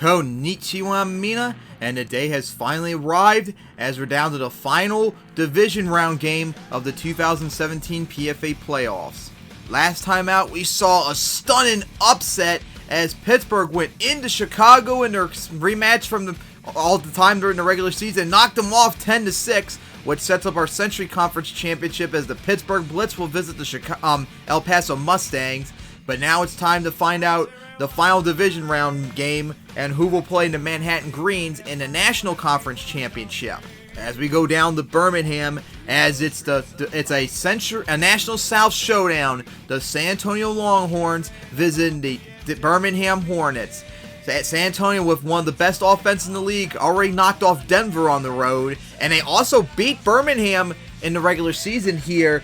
Konnichiwa Mina, and the day has finally arrived as we're down to the final division round game of the 2017 PFA playoffs. Last time out, we saw a stunning upset as Pittsburgh went into Chicago in their rematch from all the time during the regular season, knocked them off 10-6, which sets up our Century Conference Championship as the Pittsburgh Blitz will visit the El Paso Mustangs. But now it's time to find out the final division round game and who will play the Manhattan Greens in the National Conference Championship. As we go down to Birmingham, as it's a National South showdown, the San Antonio Longhorns visiting the Birmingham Hornets. San Antonio, with one of the best offenses in the league, already knocked off Denver on the road, and they also beat Birmingham in the regular season here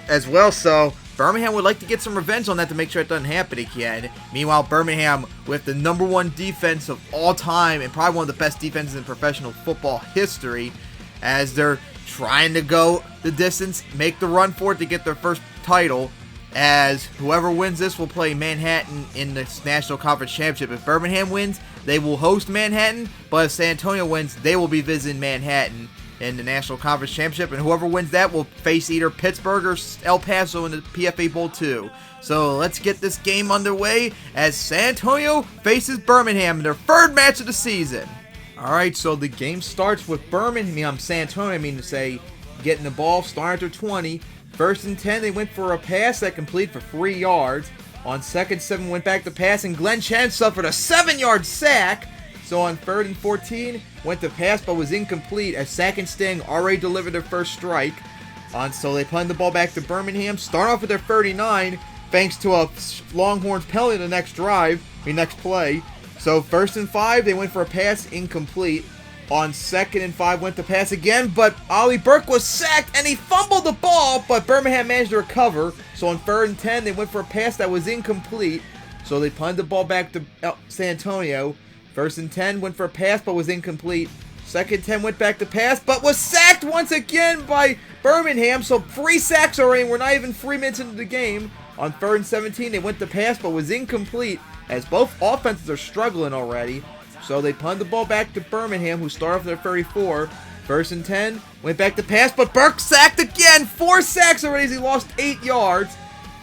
as well, so Birmingham would like to get some revenge on that to make sure it doesn't happen again. Meanwhile, Birmingham, with the #1 defense of all time and probably one of the best defenses in professional football history, as they're trying to go the distance, make the run for it to get their first title, as whoever wins this will play Manhattan in the National Conference Championship. If Birmingham wins, they will host Manhattan, but if San Antonio wins, they will be visiting Manhattan in the National Conference Championship, and whoever wins that will face either Pittsburgh or El Paso in the PFA Bowl 2. So let's get this game underway as San Antonio faces Birmingham in their third match of the season. Alright, so the game starts with San Antonio, getting the ball, starting at their 20. First and 10, they went for a pass that completed for 3 yards. On second 7, went back to pass, and Glenn Chan suffered a 7-yard sack. So on third and 14, went to pass but was incomplete as Sack and Sting already delivered their first strike. So they punted the ball back to Birmingham, start off at their 39, thanks to a Longhorns penalty the next play. So first and 5, they went for a pass, incomplete. On second and 5, went to pass again, but Ollie Burke was sacked and he fumbled the ball, but Birmingham managed to recover. So on third and 10, they went for a pass that was incomplete. So they punted the ball back to San Antonio. First and 10, went for a pass but was incomplete. Second 10, went back to pass but was sacked once again by Birmingham. So 3 sacks already, and we're not even 3 minutes into the game. On third and 17, they went to pass but was incomplete as both offenses are struggling already. So they punted the ball back to Birmingham, who started off at their 34. First and 10, went back to pass, but Burke sacked again. 4 sacks already as he lost 8 yards.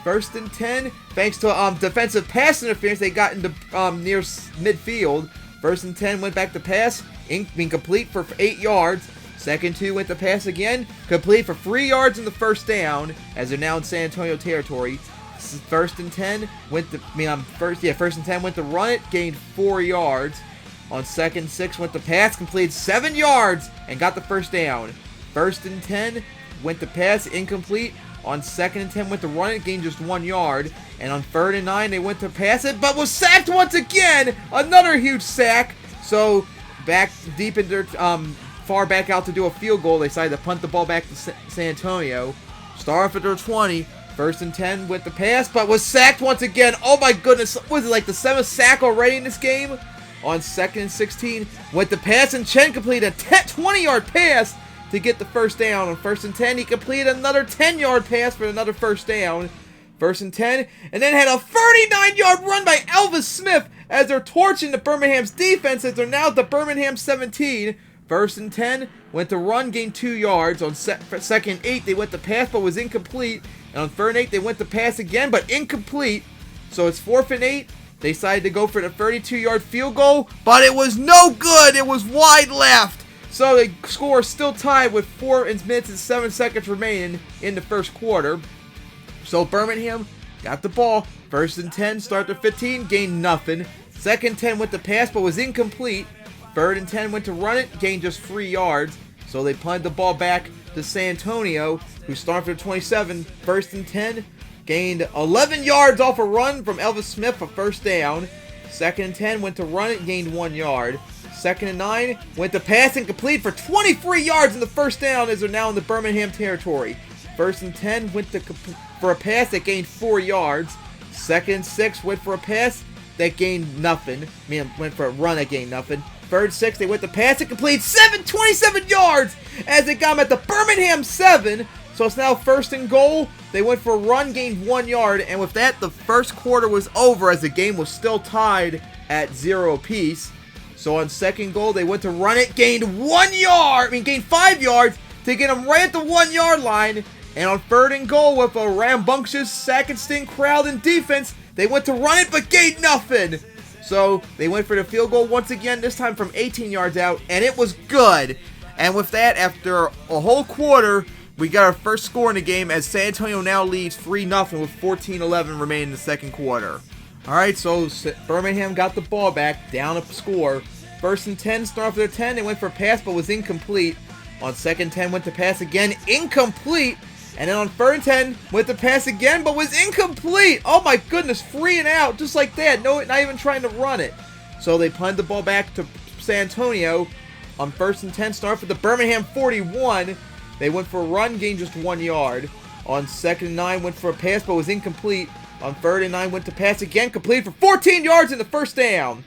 First and 10, thanks to defensive pass interference, they got into near midfield. First and 10, went back to pass, incomplete for 8 yards. Second 2, went to pass again, complete for 3 yards in the first down, as they're now in San Antonio territory. First and 10, went to run it, gained 4 yards. On second 6, went to pass, completed 7 yards, and got the first down. First and 10, went to pass, incomplete. On second and 10, went to run it, gained just 1 yard. And on third and 9, they went to pass it, but was sacked once again! Another huge sack! So, back deep in their, far back out to do a field goal, they decided to punt the ball back to San Antonio. Start off at their 20. First and 10, went to pass, but was sacked once again. Oh my goodness, was it like the 7th sack already in this game? On second and 16, went to pass, and Chen completed a 20-yard pass to get the first down. On first and 10, he completed another 10-yard pass for another first down. First and 10, and then had a 39-yard run by Elvis Smith as they're torching the Birmingham's defense as they're now at the Birmingham 17. First and 10, went to run, gained 2 yards. On second 8, they went to pass but was incomplete. And on third and 8, they went to pass again but incomplete. So it's 4th and 8. They decided to go for the 32-yard field goal, but it was no good. It was wide left. So the score is still tied with 4 minutes and 7 seconds remaining in the first quarter. So Birmingham got the ball. First and 10, start to 15, gained nothing. Second 10 went to pass but was incomplete. Third and 10 went to run it, gained just 3 yards. So they punted the ball back to San Antonio, who started for 27. First and 10, gained 11 yards off a run from Elvis Smith for first down. Second and 10, went to run it, gained 1 yard. Second and 9, went to pass and complete for 23 yards in the first down as they're now in the Birmingham territory. First and 10, went for a pass that gained 4 yards. Second and 6, went for a pass that gained nothing. Went for a run that gained nothing. Third 6, they went to pass and complete 27 yards as they got him at the Birmingham 7. So it's now first and goal. They went for a run, gained 1 yard, and with that, the first quarter was over as the game was still tied at 0 apiece. So on second goal, they went to run it, gained 5 yards to get them right at the 1 yard line. And on third and goal, with a rambunctious Sackenston crowd in defense, they went to run it but gained nothing. So they went for the field goal once again, this time from 18 yards out, and it was good. And with that, after a whole quarter, we got our first score in the game as San Antonio now leads 3-0 with 14-11 remaining in the second quarter. Alright, so Birmingham got the ball back, down a score. First and 10, start off their 10, they went for a pass but was incomplete. On second 10, went to pass again, incomplete. And then on third and 10, went to pass again, but was incomplete. Oh my goodness, free and out, just like that. No, not even trying to run it. So they punted the ball back to San Antonio. On first and 10, start for the Birmingham 41. They went for a run, gained just 1 yard. On second and 9, went for a pass, but was incomplete. On third and 9, went to pass again, completed for 14 yards in the first down.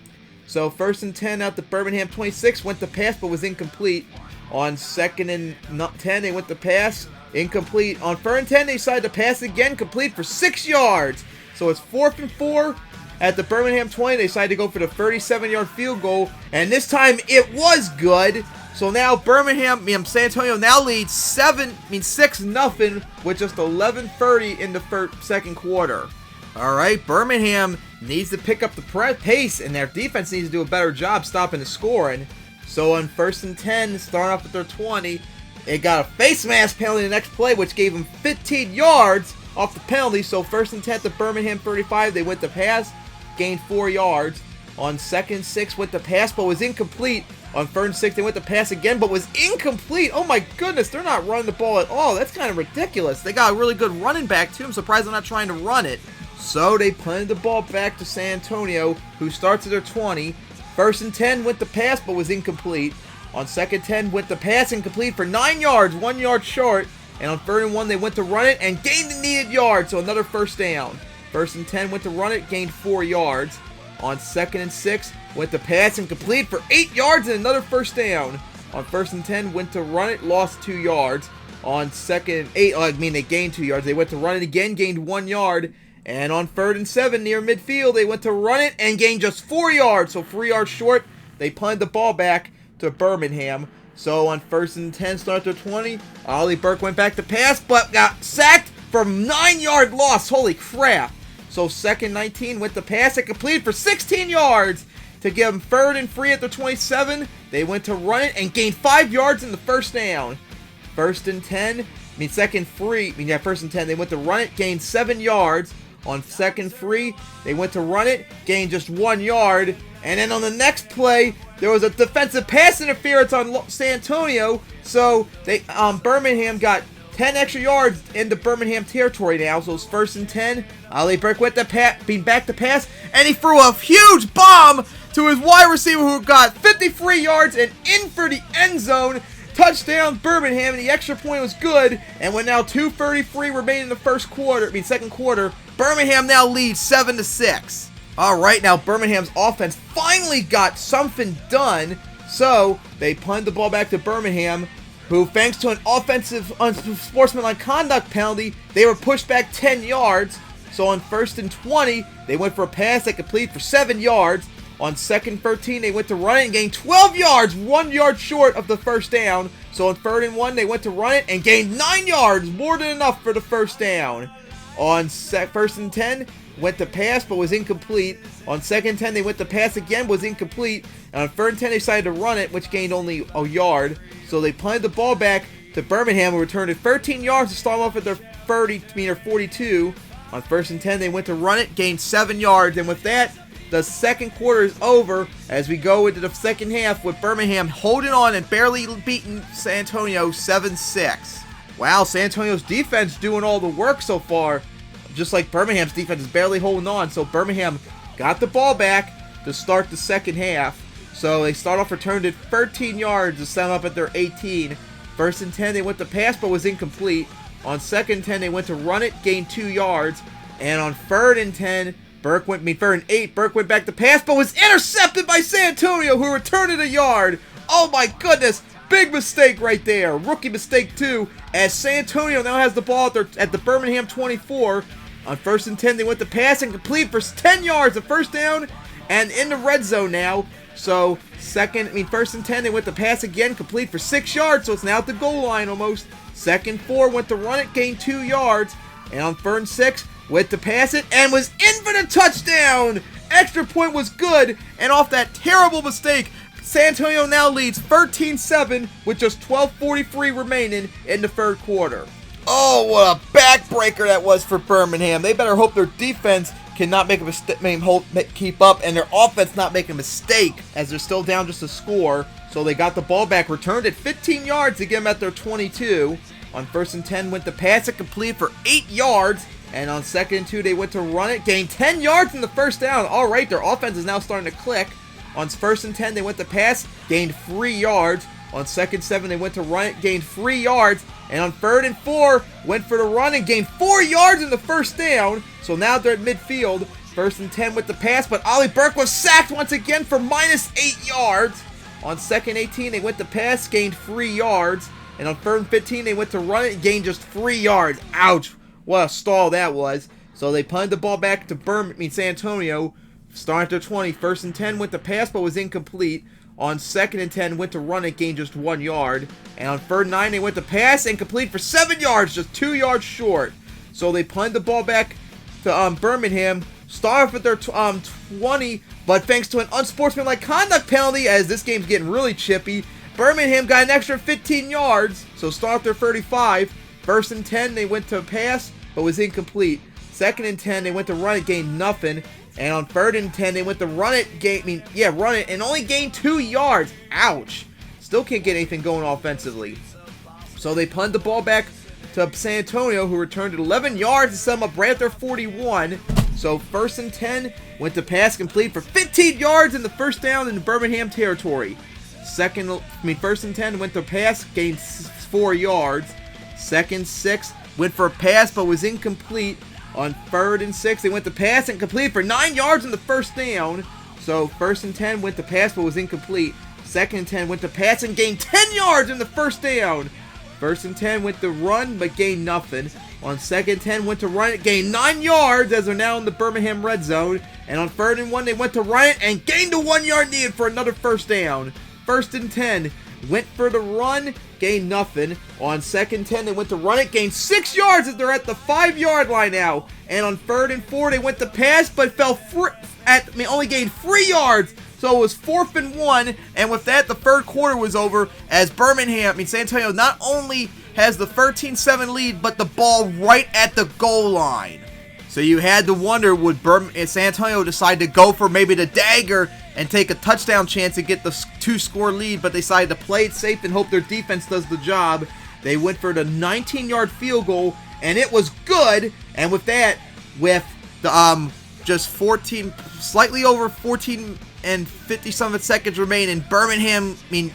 So first and 10 out the Birmingham 26, went to pass, but was incomplete. On second and 10, they went to pass. Incomplete. On third and 10, they decided to pass again, complete for 6 yards. So it's 4th and 4 at the Birmingham 20. They decided to go for the 37-yard field goal, and this time it was good. So now San Antonio now leads 6-0 with just 11:30 in the second quarter. All right, Birmingham needs to pick up the pace, and their defense needs to do a better job stopping the scoring. So on first and 10, starting off at their 20. It got a face mask penalty in the next play, which gave them 15 yards off the penalty. So first and 10 at the Birmingham 35, they went to pass, gained 4 yards. On second and 6, went to pass, but was incomplete. On third and 6, they went to pass again, but was incomplete. Oh my goodness, they're not running the ball at all. That's kind of ridiculous. They got a really good running back too. I'm surprised they're not trying to run it. So they punted the ball back to San Antonio, who starts at their 20. First and 10, went to pass, but was incomplete. On second 10, went to pass and complete for 9 yards, 1 yard short. And on third and 1, they went to run it and gained the needed yard, so another first down. First and 10, went to run it, gained 4 yards. On second and 6, went to pass and complete for 8 yards and another first down. On first and 10, went to run it, lost 2 yards. On second and 8, they gained 2 yards. They went to run it again, gained 1 yard. And on third and 7, near midfield, they went to run it and gained just 4 yards, so 3 yards short. They punted the ball back to Birmingham. So on first and 10, start to 20, Ollie Burke went back to pass, but got sacked for a 9-yard loss. Holy crap. So second 19, went to pass and completed for 16 yards to give them third and 3 at the 27. They went to run it and gained 5 yards in the first down. First and 10, first and 10, they went to run it, gained 7 yards. On second 3, they went to run it, gained just 1 yard. And then on the next play, there was a defensive pass interference on San Antonio. So Birmingham got 10 extra yards into Birmingham territory now. So it's first and 10. Ollie Burke went to back to pass, and he threw a huge bomb to his wide receiver, who got 53 yards and in for the end zone. Touchdown Birmingham, and the extra point was good. And with now 2:33 remaining in the second quarter, Birmingham now leads 7-6. Alright, now Birmingham's offense finally got something done. So they punted the ball back to Birmingham, who, thanks to an offensive unsportsmanlike conduct penalty, they were pushed back 10 yards. So on first and 20, they went for a pass that completed for 7 yards. On second 13, they went to run it and gained 12 yards, 1 yard short of the first down. So on third and 1, they went to run it and gained 9 yards, more than enough for the first down. On first and 10, went to pass but was incomplete. On second 10, they went to pass again, was incomplete. And on third and 10, they decided to run it, which gained only a yard. So they punted the ball back to Birmingham, who returned it 13 yards to start off at their 42. On first and 10, they went to run it, gained 7 yards. And with that, the second quarter is over as we go into the second half with Birmingham holding on and barely beating San Antonio 7-6. Wow, San Antonio's defense doing all the work so far. Just like Birmingham's defense is barely holding on. So Birmingham got the ball back to start the second half. So they start off returned it 13 yards to sum up at their 18. First and 10, they went to pass but was incomplete. On second 10, they went to run it, gained 2 yards. And on third and 8, Burke went back to pass but was intercepted by San Antonio, who returned it a yard. Oh my goodness. Big mistake right there. Rookie mistake too, as San Antonio now has the ball at the Birmingham 24. On first and 10, they went to pass and complete for 10 yards, the first down, and in the red zone now. So First and 10, they went to pass again, complete for 6 yards, so it's now at the goal line almost. Second 4, went to run it, gained 2 yards. And on 3rd and 6, went to pass it, and was in for the touchdown! Extra point was good, and off that terrible mistake, San Antonio now leads 13-7 with just 12:43 remaining in the 3rd quarter. Oh, what a backbreaker that was for Birmingham. They better hope their defense cannot make a mistake, keep up, and their offense not make a mistake, as they're still down just a score. So they got the ball back, returned it 15 yards to get them at their 22. On 1st and 10, went to pass it, complete for 8 yards. And on 2nd and 2, they went to run it, gained 10 yards in the first down. All right, their offense is now starting to click. On 1st and 10, they went to pass, gained 3 yards. On 2nd 7, they went to run it, gained 3 yards. And on 3rd and 4, went for the run and gained 4 yards in the first down. So now they're at midfield. 1st and 10 with the pass, but Ollie Burke was sacked once again for -8 yards. On 2nd 18, they went to pass, gained 3 yards. And on 3rd and 15, they went to run it and gained just 3 yards. Ouch. What a stall that was. So they punted the ball back to San Antonio. Starting at their 20. 1st and 10 went to pass but was incomplete. On 2nd and 10 went to run it, gained just 1 yard. And on 3rd and 9 they went to pass and complete for 7 yards, just 2 yards short. So they punted the ball back to Birmingham. Started at their 20, but thanks to an unsportsmanlike conduct penalty, as this game's getting really chippy, Birmingham got an extra 15 yards. So start at their 35. 1st and 10 they went to pass but was incomplete. 2nd and 10 they went to run it, gained nothing. And on 3rd and 10 they went to run it, run it, and only gained 2 yards. Ouch. Still can't get anything going offensively. So they punted the ball back to San Antonio, who returned it 11 yards to sum up right at their 41. So 1st and 10 went to pass, complete for 15 yards in the first down in the Birmingham territory. 1st and 10 went to pass, gained 4 yards. 2nd 6 went for a pass but was incomplete. On 3rd and 6 they went to pass and complete for 9 yards in the first down. So 1st and 10 went to pass but was incomplete. 2nd and 10 went to pass and gained 10 yards in the first down. 1st and 10 went to run but gained nothing. On 2nd and 10 went to run it, gained 9 yards as they're now in the Birmingham red zone. And on 3rd and 1 they went to run it and gained a 1 yard needed for another first down. 1st and 10 went for the run, gained nothing. On 2nd 10 they went to run it, gained 6 yards as they're at the 5 yard line now. And on 3rd and 4 they went to pass but only gained 3 yards. So it was 4th and 1, and with that the 3rd quarter was over as San Antonio not only has the 13-7 lead but the ball right at the goal line. So you had to wonder, would San Antonio decide to go for maybe the dagger and take a touchdown chance to get the 2-score lead, but they decided to play it safe and hope their defense does the job. They went for the 19-yard field goal, and it was good. And with that, with the just 14, slightly over 14 and 50-something seconds remaining,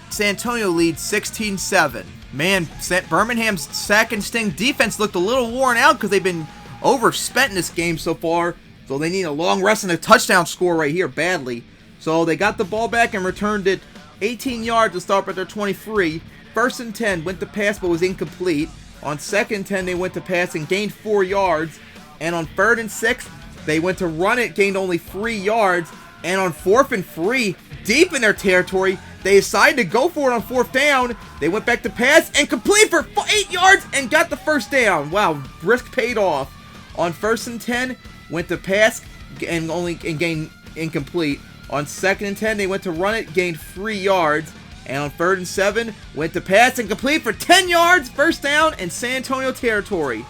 San Antonio leads 16-7. Man, Birmingham's sack and sting defense looked a little worn out because they've been overspent in this game so far. So they need a long rest and a touchdown score right here badly. So they got the ball back and returned it 18 yards to start at their 23. 1st and 10 went to pass but was incomplete. On 2nd 10 they went to pass and gained 4 yards. And on 3rd and 6 they went to run it, gained only 3 yards. And on 4th and 3, deep in their territory, they decided to go for it on 4th down. They went back to pass and complete for 8 yards and got the first down. Wow, risk paid off. On 1st and 10, went to pass and gained incomplete. On 2nd and 10, they went to run it, gained 3 yards. And on 3rd and 7, went to pass and complete for 10 yards, first down in San Antonio territory.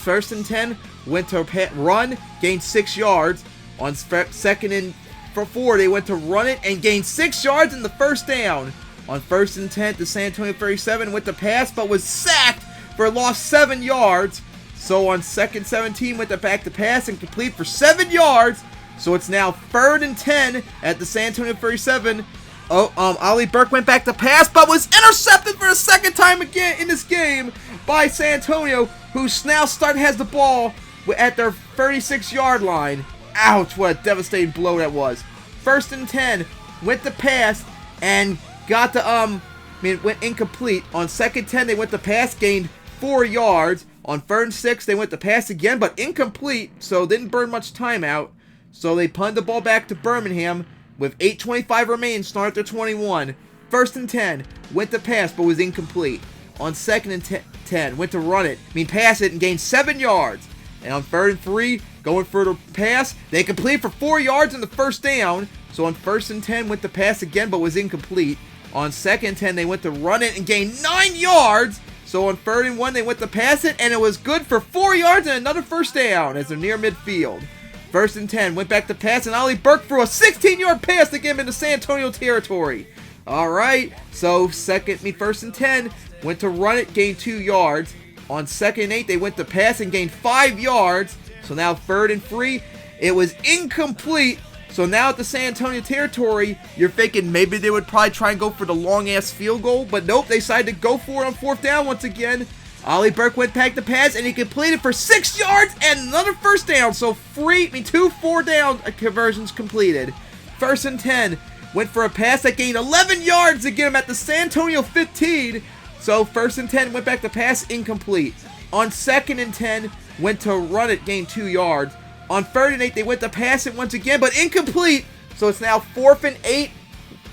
1st and 10, went to run, gained 6 yards. On 2nd and 4, they went to run it and gained 6 yards in the first down. On 1st and 10, the San Antonio 37 went to pass but was sacked for a loss 7 yards. So on 2nd 17, went back to pass and complete for 7 yards. So it's now 3rd and 10 at the San Antonio 37. Ollie Burke went back to pass but was intercepted for the 2nd time again in this game by San Antonio, who now has the ball at their 36-yard line. Ouch, what a devastating blow that was. 1st and 10, went to pass and got the, went incomplete. On 2nd 10, they went to pass, gained 4 yards. On 3rd and 6, they went to pass again, but incomplete, so didn't burn much time out. So they punted the ball back to Birmingham. with 8:25 remaining, start their 21. First and 10, went to pass but was incomplete. On second and 10, went to run it, pass it and gained 7 yards. And on third and 3, going for the pass, they completed for 4 yards in the first down. So on first and 10, went to pass again but was incomplete. On second and 10, they went to run it and gained 9 yards. So on third and 1, they went to pass it and it was good for 4 yards and another first down as they're near midfield. First and 10, went back to pass and Ollie Burke threw a 16-yard pass to get him into San Antonio territory. Alright, so first and 10, went to run it, gained 2 yards. On second and 8, they went to pass and gained 5 yards. So now third and 3, it was incomplete. So now at the San Antonio territory, you're thinking maybe they would probably try and go for the long-ass field goal. But nope, they decided to go for it on fourth down once again. Ollie Burke went back to pass and he completed for 6 yards and another first down. So 2 4-down conversions completed. First and 10, went for a pass that gained 11 yards to get him at the San Antonio 15. So first and 10, went back to pass, incomplete. On second and 10, went to run it, gained 2 yards. On third and 8, they went to pass it once again, but incomplete. So it's now 4th and 8.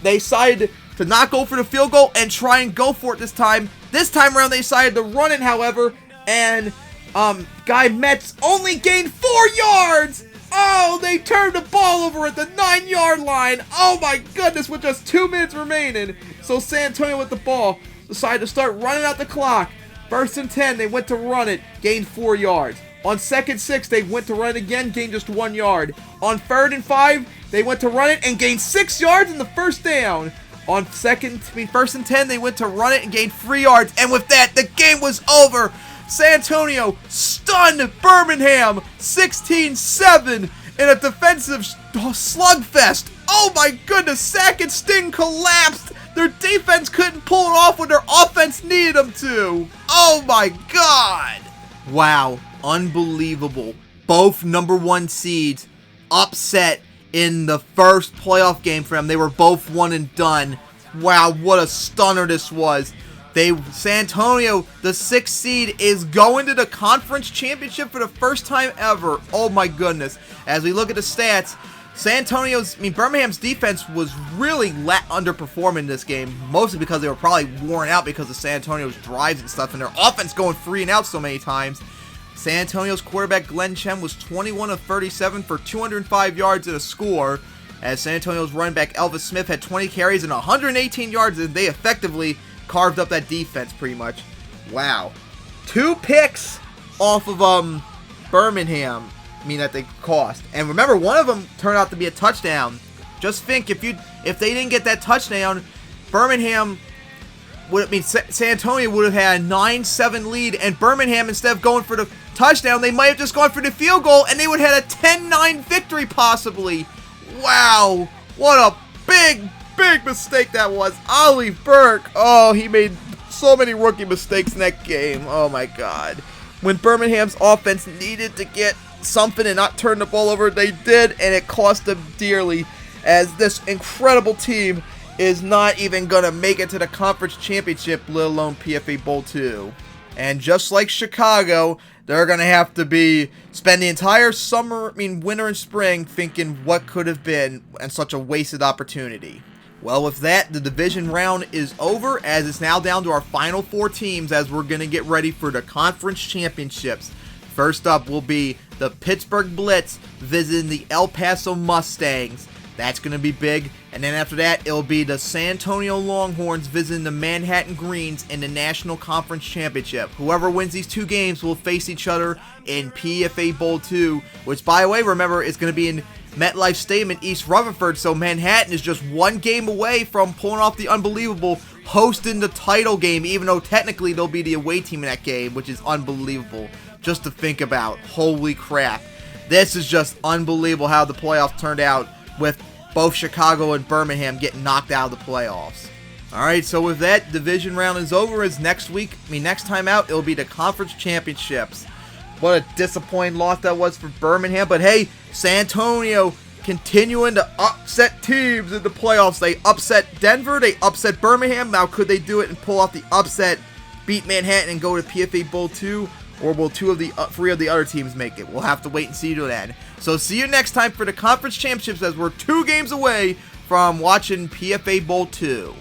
They decided to not go for the field goal and try and go for it this time. This time around, they decided to run it, however, and Guy Metz only gained 4 yards. Oh, they turned the ball over at the 9-yard line. Oh my goodness, with just 2 minutes remaining. So San Antonio with the ball decided to start running out the clock. First and 10, they went to run it, gained 4 yards. On second 6, they went to run it again, gained just 1 yard. On third and 5, they went to run it and gained 6 yards in the first down. On first and 10, they went to run it and gained 3 yards. And with that, the game was over. San Antonio stunned Birmingham 16-7 in a defensive slugfest. Oh my goodness, Sack and Sting collapsed. Their defense couldn't pull it off when their offense needed them to. Oh my god. Wow, unbelievable. Both number 1 seeds upset in the first playoff game for them. They were both one and done. Wow, what a stunner this was. San Antonio, the 6th seed, is going to the conference championship for the first time ever. Oh my goodness. As we look at the stats, Birmingham's defense was really underperforming this game, mostly because they were probably worn out because of San Antonio's drives and stuff, and their offense going 3 and out so many times. San Antonio's quarterback Glenn Chen was 21 of 37 for 205 yards and a score, as San Antonio's running back Elvis Smith had 20 carries and 118 yards, and they effectively carved up that defense pretty much. Wow. 2 picks off of Birmingham, that they cost. And remember, one of them turned out to be a touchdown. Just think, if they didn't get that touchdown, Birmingham San Antonio would have had a 9-7 lead, and Birmingham, instead of going for the touchdown, they might have just gone for the field goal, and they would have had a 10-9 victory possibly. Wow, what a big mistake that was. Ollie Burke, oh, he made so many rookie mistakes in that game. Oh my god. When Birmingham's offense needed to get something and not turn the ball over, they did, and it cost them dearly, as this incredible team is not even going to make it to the conference championship, let alone PFA Bowl 2. And just like Chicago, they're going to have to spend the entire winter and spring thinking what could have been, and such a wasted opportunity. Well, with that, the division round is over, as it's now down to our final 4 teams as we're going to get ready for the conference championships. First up will be the Pittsburgh Blitz visiting the El Paso Mustangs. That's going to be big. And then after that, it'll be the San Antonio Longhorns visiting the Manhattan Greens in the National Conference Championship. Whoever wins these 2 games will face each other in PFA Bowl 2, which, by the way, remember, is going to be in MetLife Stadium in East Rutherford, so Manhattan is just 1 game away from pulling off the unbelievable hosting the title game, even though technically they'll be the away team in that game, which is unbelievable just to think about. Holy crap. This is just unbelievable how the playoffs turned out, with both Chicago and Birmingham getting knocked out of the playoffs. Alright, so with that, division round is over, as next time out, it'll be the conference championships. What a disappointing loss that was for Birmingham, but hey, San Antonio continuing to upset teams in the playoffs. They upset Denver, they upset Birmingham. Now, could they do it and pull off the upset, beat Manhattan, and go to PFA Bowl 2? Or will 3 of the other teams make it? We'll have to wait and see to that. So see you next time for the conference championships, as we're 2 games away from watching PFA Bowl 2.